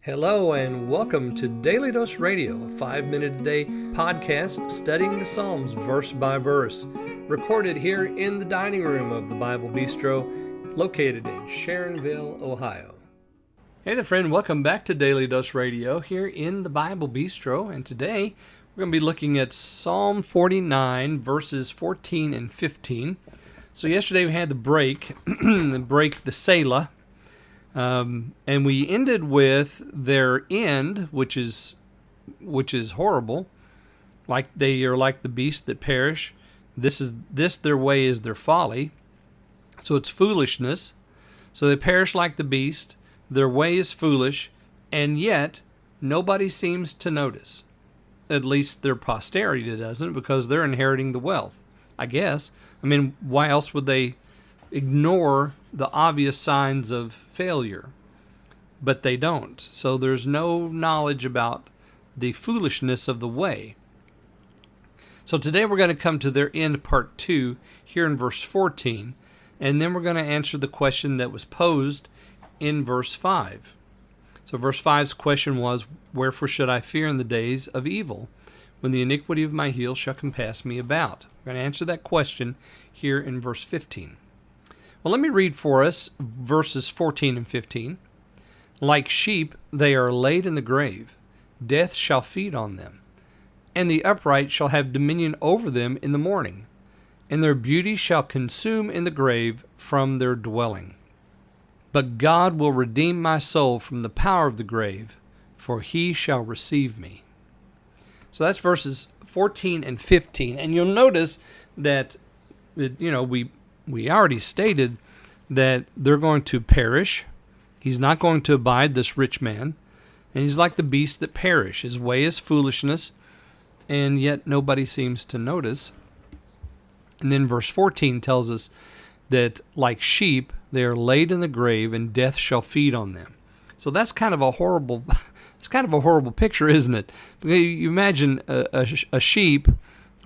Hello and welcome to Daily Dose Radio, a 5-minute-a-day podcast studying the Psalms verse by verse, recorded here in the dining room of the Bible Bistro, located in Sharonville, Ohio. Hey there, friend. Welcome back to Daily Dose Radio here in the Bible Bistro, and today we're going to be looking at Psalm 49, verses 14 and 15. So yesterday we had the break, the Selah. And we ended with their end, which is horrible. Like they are like the beasts that perish. This their way is their folly. So it's foolishness. So they perish like the beast. Their way is foolish, and yet nobody seems to notice. At least their posterity doesn't, because they're inheriting the wealth, I guess. I mean, why else would they ignore the obvious signs of failure? But they don't. So there's no knowledge about the foolishness of the way. So today we're going to come to their end, part 2, here in verse 14, and then we're going to answer the question that was posed in verse 5. So verse 5's question was, "Wherefore should I fear in the days of evil, when the iniquity of my heel shall compass me about?" We're going to answer that question here in verse 15. Well, let me read for us verses 14 and 15. "Like sheep they are laid in the grave. Death shall feed on them. And the upright shall have dominion over them in the morning. And their beauty shall consume in the grave from their dwelling. But God will redeem my soul from the power of the grave, for he shall receive me." So that's verses 14 and 15. And you'll notice that, we already stated that they're going to perish. He's not going to abide, this rich man. And he's like the beasts that perish. His way is foolishness, and yet nobody seems to notice. And then verse 14 tells us that like sheep, they are laid in the grave, and death shall feed on them. So that's kind of a horrible picture, isn't it? Because you imagine a sheep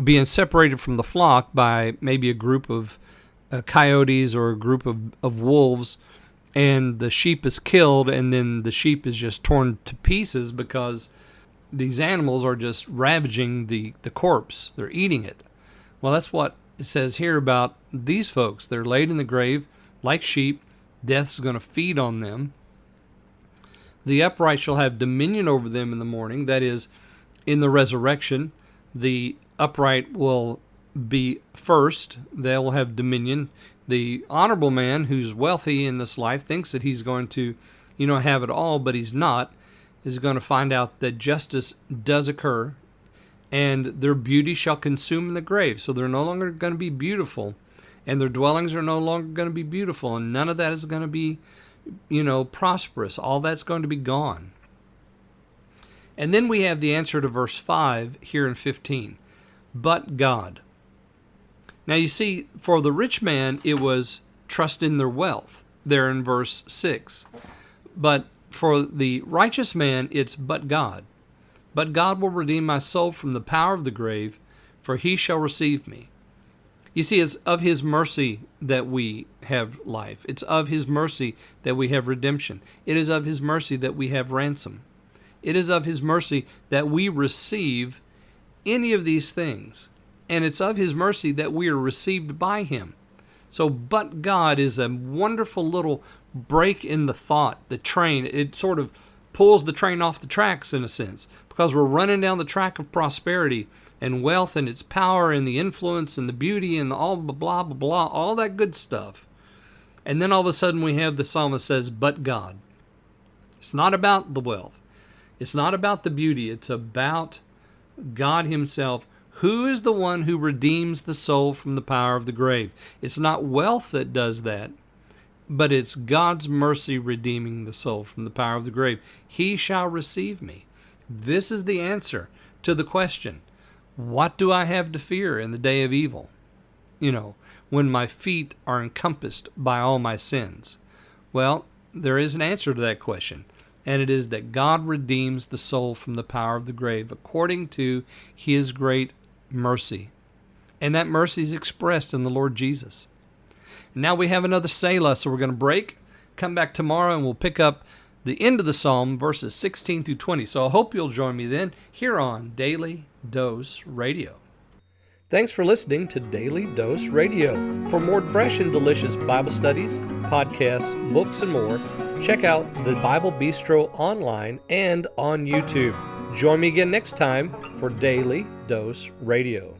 being separated from the flock by maybe a group of coyotes or a group of wolves, and the sheep is killed, and then the sheep is just torn to pieces because these animals are just ravaging the corpse. They're eating it. Well, that's what it says here about these folks. They're laid in the grave like sheep. Death's going to feed on them. The upright shall have dominion over them in the morning. That is, in the resurrection, the upright will be first. They'll have dominion. The honorable man who's wealthy in this life thinks that he's going to, have it all, but he's not, is going to find out that justice does occur, and their beauty shall consume in the grave. So they're no longer going to be beautiful, and their dwellings are no longer going to be beautiful, and none of that is going to be, prosperous. All that's going to be gone. And then we have the answer to verse 5 here in 15. But God. Now you see, for the rich man, it was trust in their wealth, there in verse 6. But for the righteous man, it's but God. But God will redeem my soul from the power of the grave, for he shall receive me. You see, it's of his mercy that we have life. It's of his mercy that we have redemption. It is of his mercy that we have ransom. It is of his mercy that we receive any of these things. And it's of his mercy that we are received by him. So, but God is a wonderful little break in the thought, the train. It sort of pulls the train off the tracks in a sense, because we're running down the track of prosperity and wealth and its power and the influence and the beauty and all the blah, blah, blah, all that good stuff. And then all of a sudden we have the psalmist says, but God. It's not about the wealth. It's not about the beauty. It's about God himself, who is the one who redeems the soul from the power of the grave. It's not wealth that does that, but it's God's mercy redeeming the soul from the power of the grave. He shall receive me. This is the answer to the question, what do I have to fear in the day of evil? When my feet are encompassed by all my sins. Well, there is an answer to that question, and it is that God redeems the soul from the power of the grave according to his great mercy. And that mercy is expressed in the Lord Jesus. And now we have another Selah, so we're going to break, come back tomorrow, and we'll pick up the end of the psalm, verses 16 through 20. So I hope you'll join me then here on Daily Dose Radio. Thanks for listening to Daily Dose Radio. For more fresh and delicious Bible studies, podcasts, books, and more, check out the Bible Bistro online and on YouTube. Join me again next time for Daily Dose Radio.